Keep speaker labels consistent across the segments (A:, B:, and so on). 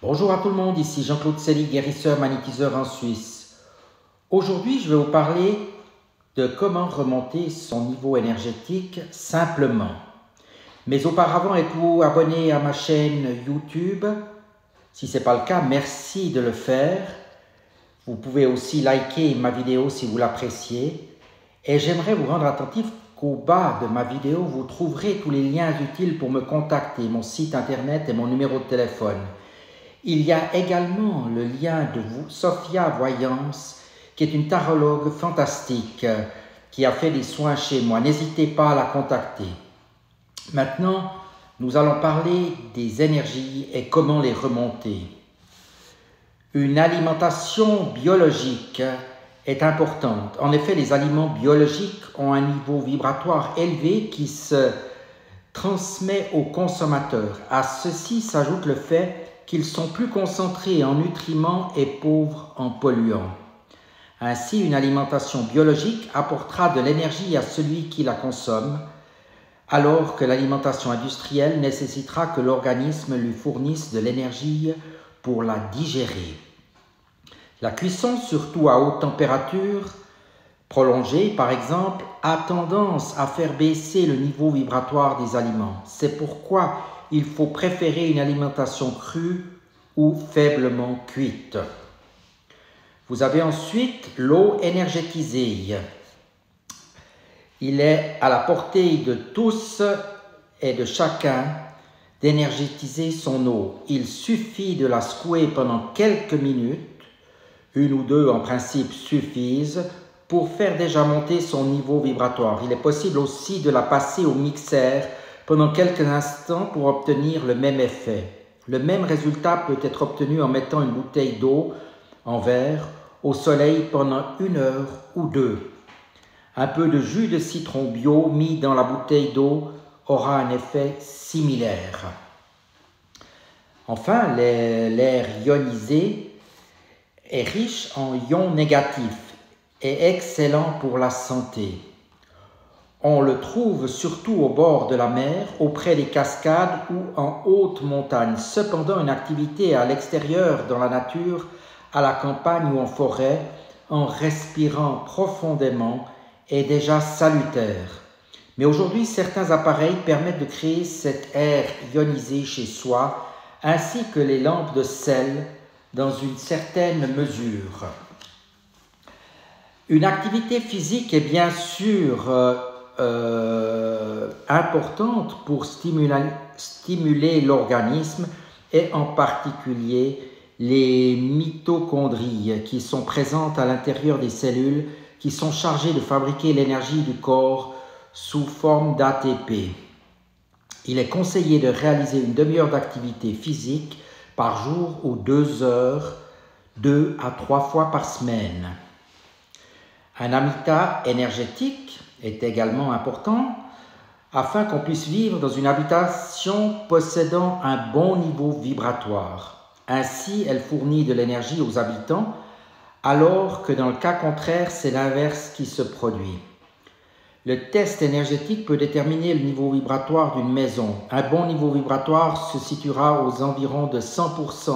A: Bonjour à tout le monde, ici Jean-Claude Sely, guérisseur magnétiseur en Suisse. Aujourd'hui, je vais vous parler de comment remonter son niveau énergétique simplement. Mais auparavant, êtes-vous abonné à ma chaîne YouTube? Si ce n'est pas le cas, merci de le faire. Vous pouvez aussi liker ma vidéo si vous l'appréciez. Et j'aimerais vous rendre attentif qu'au bas de ma vidéo, vous trouverez tous les liens utiles pour me contacter, mon site internet et mon numéro de téléphone. Il y a également le lien de Sophia Voyance, qui est une tarologue fantastique qui a fait des soins chez moi. N'hésitez pas à la contacter. Maintenant, nous allons parler des énergies et comment les remonter. Une alimentation biologique est importante. En effet, les aliments biologiques ont un niveau vibratoire élevé qui se transmet au consommateur. À ceci s'ajoute le fait qu'ils sont plus concentrés en nutriments et pauvres en polluants. Ainsi, une alimentation biologique apportera de l'énergie à celui qui la consomme, alors que l'alimentation industrielle nécessitera que l'organisme lui fournisse de l'énergie pour la digérer. La cuisson, surtout à haute température prolongée, par exemple, a tendance à faire baisser le niveau vibratoire des aliments. C'est pourquoi il faut préférer une alimentation crue ou faiblement cuite. Vous avez ensuite l'eau énergétisée. Il est à la portée de tous et de chacun d'énergétiser son eau. Il suffit de la secouer pendant quelques minutes, une ou deux en principe suffisent, pour faire déjà monter son niveau vibratoire. Il est possible aussi de la passer au mixeur pendant quelques instants pour obtenir le même effet. Le même résultat peut être obtenu en mettant une bouteille d'eau en verre au soleil pendant 1 heure ou 2. Un peu de jus de citron bio mis dans la bouteille d'eau aura un effet similaire. Enfin, l'air ionisé est riche en ions négatifs et excellent pour la santé. On le trouve surtout au bord de la mer, auprès des cascades ou en haute montagne. Cependant, une activité à l'extérieur, dans la nature, à la campagne ou en forêt, en respirant profondément, est déjà salutaire. Mais aujourd'hui, certains appareils permettent de créer cet air ionisé chez soi, ainsi que les lampes de sel, dans une certaine mesure. Une activité physique est bien sûr importante pour stimuler l'organisme et en particulier les mitochondries qui sont présentes à l'intérieur des cellules qui sont chargées de fabriquer l'énergie du corps sous forme d'ATP. Il est conseillé de réaliser une demi-heure d'activité physique par jour ou 2 heures, 2 à 3 fois par semaine. Un habitat énergétique est également important afin qu'on puisse vivre dans une habitation possédant un bon niveau vibratoire. Ainsi, elle fournit de l'énergie aux habitants, alors que dans le cas contraire, c'est l'inverse qui se produit. Le test énergétique peut déterminer le niveau vibratoire d'une maison. Un bon niveau vibratoire se situera aux environs de 100%,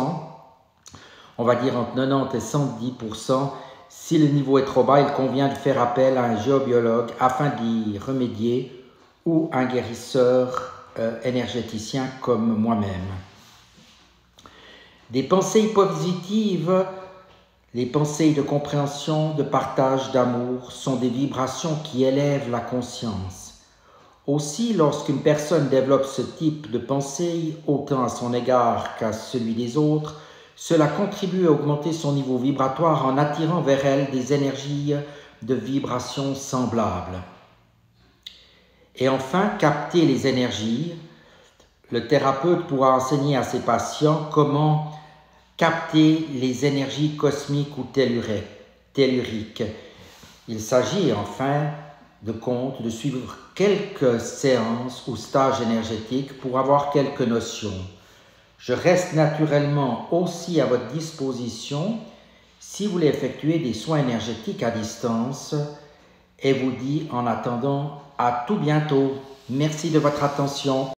A: on va dire entre 90 et 110%. Si le niveau est trop bas, il convient de faire appel à un géobiologue afin d'y remédier ou un guérisseur énergéticien comme moi-même. Des pensées positives, les pensées de compréhension, de partage, d'amour sont des vibrations qui élèvent la conscience. Aussi, lorsqu'une personne développe ce type de pensée, autant à son égard qu'à celui des autres, cela contribue à augmenter son niveau vibratoire en attirant vers elle des énergies de vibration semblables. Et enfin, capter les énergies. Le thérapeute pourra enseigner à ses patients comment capter les énergies cosmiques ou telluriques. Il s'agit enfin de suivre quelques séances ou stages énergétiques pour avoir quelques notions. Je reste naturellement aussi à votre disposition si vous voulez effectuer des soins énergétiques à distance et vous dis en attendant à tout bientôt. Merci de votre attention.